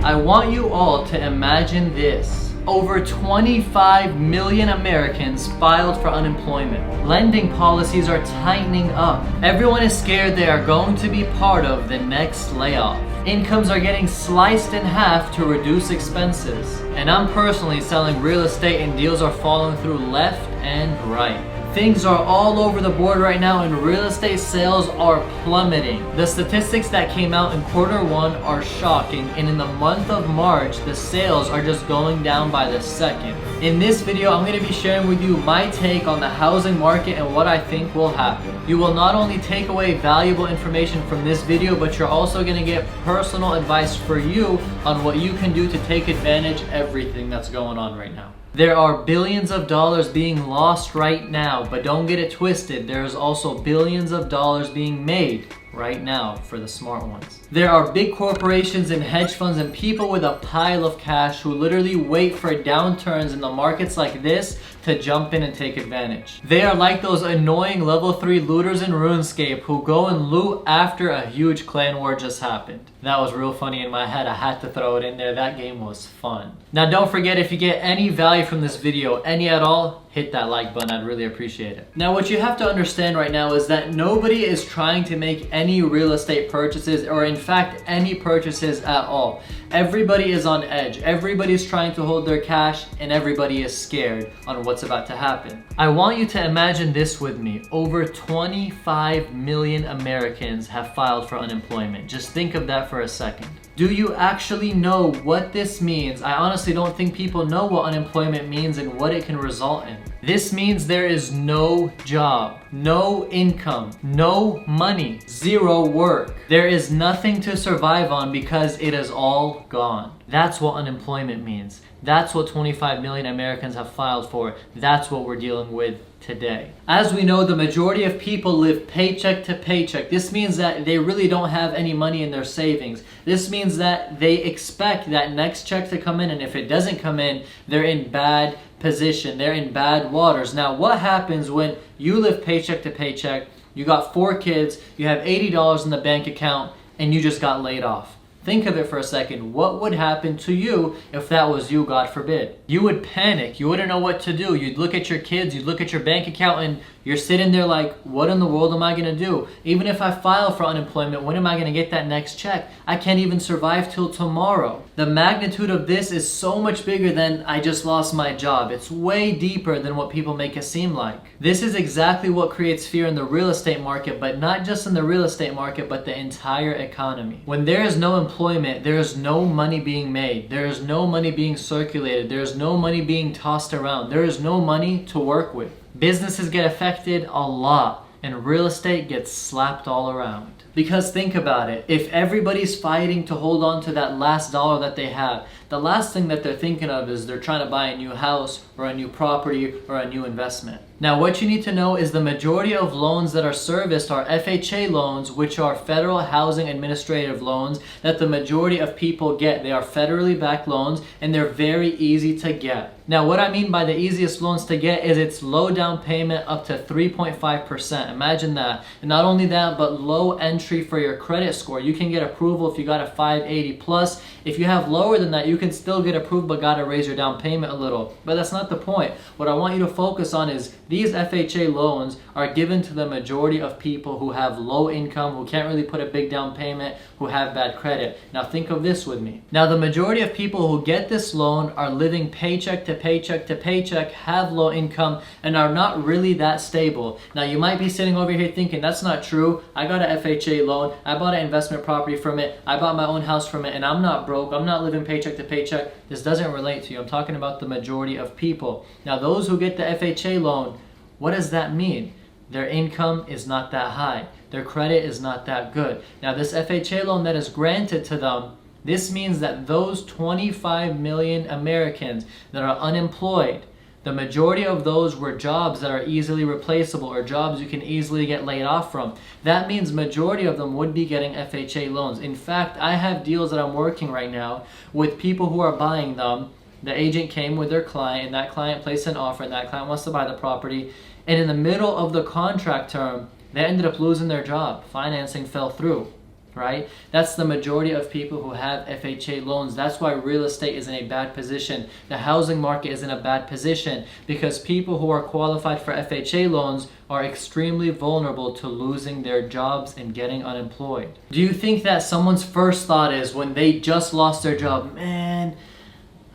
I want you all to imagine this. Over 25 million Americans filed for unemployment. Lending policies are tightening up. Everyone is scared they are going to be part of the next layoff. Incomes are getting sliced in half to reduce expenses. And I'm personally selling real estate and deals are falling through left and right. Things are all over the board right now and real estate sales are plummeting. The statistics that came out in Q1 are shocking, and in the month of March, the sales are just going down by the second. In this video, I'm going to be sharing with you my take on the housing market and what I think will happen. You will not only take away valuable information from this video, but you're also going to get personal advice for you on what you can do to take advantage of everything that's going on right now. There are billions of dollars being lost right now, but don't get it twisted. There's also billions of dollars being made right now for the smart ones. There are big corporations and hedge funds and people with a pile of cash who literally wait for downturns in the markets like this to jump in and take advantage. They are like those annoying level 3 looters in RuneScape who go and loot after a huge clan war just happened. That was real funny in my head. I had to throw it in there. That game was fun. Now don't forget, if you get any value from this video, any at all, hit that like button. I'd really appreciate it. Now what you have to understand right now is that nobody is trying to make any real estate purchases, or in fact any purchases at all. Everybody is on edge. Everybody's trying to hold their cash and everybody is scared on what's about to happen. I want you to imagine this with me. Over 25 million Americans have filed for unemployment. Just think of that for a second. Do you actually know what this means? I honestly don't think people know what unemployment means and what it can result in. This means there is no job, no income, no money, zero work. There is nothing to survive on because it is all gone. That's what unemployment means. That's what 25 million Americans have filed for. That's what we're dealing with today. As we know, the majority of people live paycheck to paycheck. This means that they really don't have any money in their savings. This means that they expect that next check to come in, and if it doesn't come in, they're in bad position. They're in bad waters. Now, what happens when you live paycheck to paycheck, you got 4 kids, you have $80 in the bank account, and you just got laid off? Think of it for a second. What would happen to you if that was you, God forbid? You would panic. You wouldn't know what to do. You'd look at your kids, you'd look at your bank account, and you're sitting there like, what in the world am I gonna do? Even if I file for unemployment, when am I gonna get that next check? I can't even survive till tomorrow. The magnitude of this is so much bigger than I just lost my job. It's way deeper than what people make it seem like. This is exactly what creates fear in the real estate market, but not just in the real estate market, but the entire economy. When there is no employment, there is no money being made. There is no money being circulated. There is no money being tossed around. There is no money to work with. Businesses get affected a lot, and real estate gets slapped all around. Because think about it, if everybody's fighting to hold on to that last dollar that they have, the last thing that they're thinking of is they're trying to buy a new house or a new property or a new investment. Now what you need to know is the majority of loans that are serviced are FHA loans, which are Federal Housing Administrative loans that the majority of people get. They are federally backed loans and they're very easy to get. Now what I mean by the easiest loans to get is it's low down payment up to 3.5%. Imagine that. And not only that, but low entry for your credit score. You can get approval if you got a 580 plus. If you have lower than that, you can still get approved but gotta raise your down payment a little. But that's not the point. What I want you to focus on is these FHA loans are given to the majority of people who have low income, who can't really put a big down payment, who have bad credit. Now think of this with me. Now the majority of people who get this loan are living paycheck to paycheck to paycheck, have low income, and are not really that stable. Now you might be sitting over here thinking, that's not true. I got an FHA loan, I bought an investment property from it, I bought my own house from it, and I'm not broke, I'm not living paycheck to paycheck. This doesn't relate to you. I'm talking about the majority of people. Now those who get the FHA loan, what does that mean? Their income is not that high. Their credit is not that good. Now this FHA loan that is granted to them, this means that those 25 million Americans that are unemployed, the majority of those were jobs that are easily replaceable or jobs you can easily get laid off from. That means majority of them would be getting FHA loans. In fact, I have deals that I'm working right now with people who are buying them. The agent came with their client, and that client placed an offer, and that client wants to buy the property. And in the middle of the contract term, they ended up losing their job. Financing fell through. right? That's the majority of people who have FHA loans. That's why real estate is in a bad position. The housing market is in a bad position because people who are qualified for FHA loans are extremely vulnerable to losing their jobs and getting unemployed. Do you think that someone's first thought is when they just lost their job, man,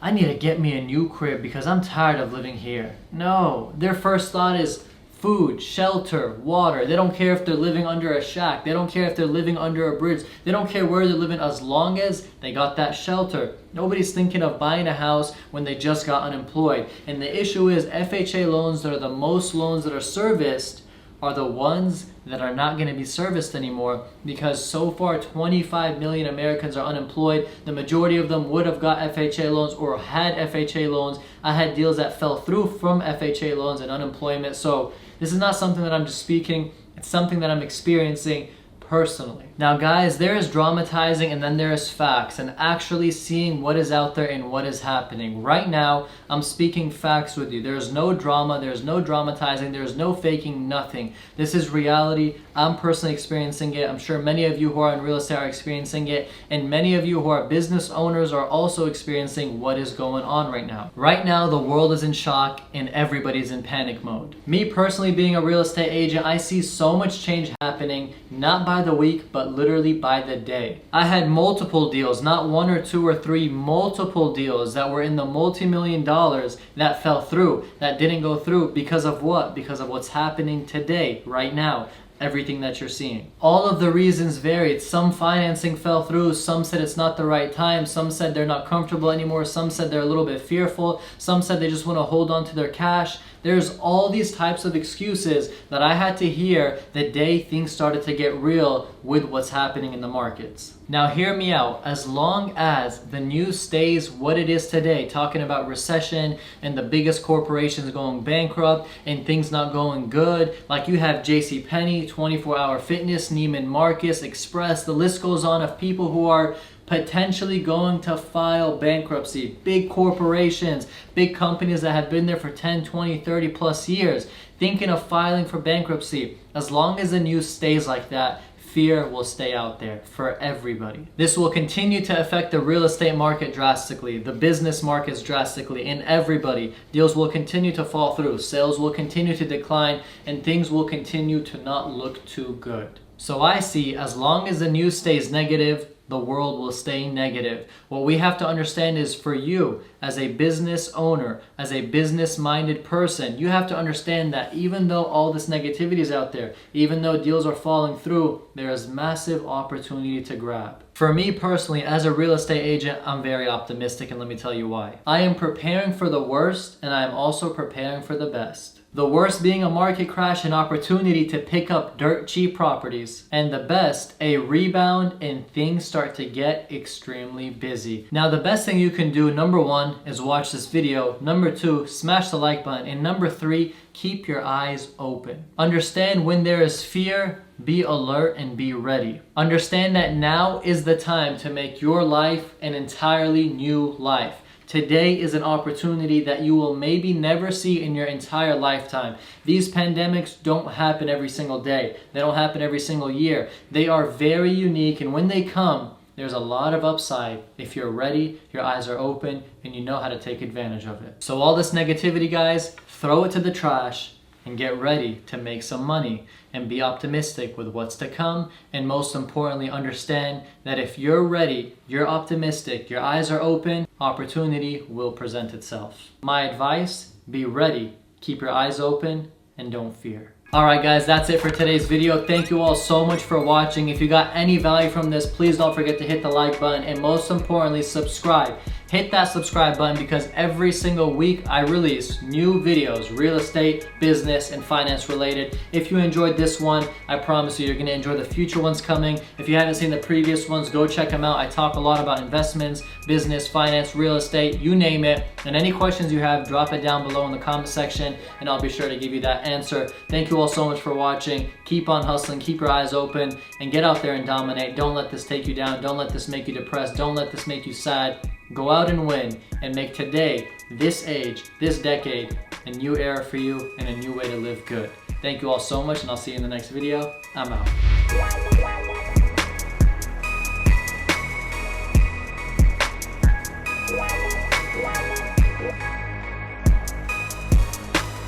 I need to get me a new crib because I'm tired of living here? No, their first thought is food, shelter, water. They don't care if they're living under a shack. They don't care if they're living under a bridge. They don't care where they're living as long as they got that shelter. Nobody's thinking of buying a house when they just got unemployed. And the issue is FHA loans that are the most loans that are serviced are the ones that are not going to be serviced anymore because so far 25 million Americans are unemployed. The majority of them would have got FHA loans or had FHA loans. I had deals that fell through from FHA loans and unemployment. So this is not something that I'm just speaking. It's something that I'm experiencing personally. Now guys, there is dramatizing and then there is facts and actually seeing what is out there and what is happening. Right now, I'm speaking facts with you. There's no drama, there's no dramatizing, there's no faking, nothing. This is reality. I'm personally experiencing it. I'm sure many of you who are in real estate are experiencing it, and many of you who are business owners are also experiencing what is going on right now. Right now, the world is in shock and everybody's in panic mode. Me personally being a real estate agent, I see so much change happening, not by the week, but literally by the day. I had multiple deals, not one or two or three, multiple deals that were in the multi-million dollars that fell through, that didn't go through because of what? Because of what's happening today, right now. Everything that you're seeing. All of the reasons varied. Some financing fell through, some said it's not the right time, some said they're not comfortable anymore, some said they're a little bit fearful, some said they just want to hold on to their cash. There's all these types of excuses that I had to hear the day things started to get real with what's happening in the markets. Now hear me out. As long as the news stays what it is today, talking about recession and the biggest corporations going bankrupt and things not going good, like you have JCPenney, 24 Hour Fitness, Neiman Marcus, Express, the list goes on of people who are potentially going to file bankruptcy. Big corporations, big companies that have been there for 10, 20, 30 plus years, thinking of filing for bankruptcy. As long as the news stays like that, fear will stay out there for everybody. This will continue to affect the real estate market drastically, the business markets drastically, and everybody. Deals will continue to fall through, sales will continue to decline, and things will continue to not look too good. So I see, as long as the news stays negative, the world will stay negative. What we have to understand is for you as a business owner, as a business-minded person, you have to understand that even though all this negativity is out there, even though deals are falling through, there is massive opportunity to grab. For me personally, as a real estate agent, I'm very optimistic, and let me tell you why. I am preparing for the worst, and I am also preparing for the best. The worst being a market crash, an opportunity to pick up dirt cheap properties. And the best, a rebound and things start to get extremely busy. Now the best thing you can do, number one, is watch this video. Number two, smash the like button. And number three, keep your eyes open. Understand when there is fear, be alert and be ready. Understand that now is the time to make your life an entirely new life. Today is an opportunity that you will maybe never see in your entire lifetime. These pandemics don't happen every single day. They don't happen every single year. They are very unique, and when they come, there's a lot of upside if you're ready, your eyes are open, and you know how to take advantage of it. So all this negativity, guys, throw it to the trash and get ready to make some money and be optimistic with what's to come. And most importantly, understand that if you're ready, you're optimistic, your eyes are open, opportunity will present itself. My advice, be ready, keep your eyes open, and don't fear. Alright guys, that's it for today's video. Thank you all so much for watching. If you got any value from this, please don't forget to hit the like button, and most importantly, subscribe. Hit that subscribe button because every single week I release new videos, real estate, business, and finance related. If you enjoyed this one, I promise you, you're gonna enjoy the future ones coming. If you haven't seen the previous ones, go check them out. I talk a lot about investments, business, finance, real estate, you name it. And any questions you have, drop it down below in the comment section and I'll be sure to give you that answer. Thank you all so much for watching. Keep on hustling, keep your eyes open, and get out there and dominate. Don't let this take you down. Don't let this make you depressed. Don't let this make you sad. Go out and win and make today, this age, this decade, a new era for you and a new way to live good. Thank you all so much, and I'll see you in the next video. I'm out.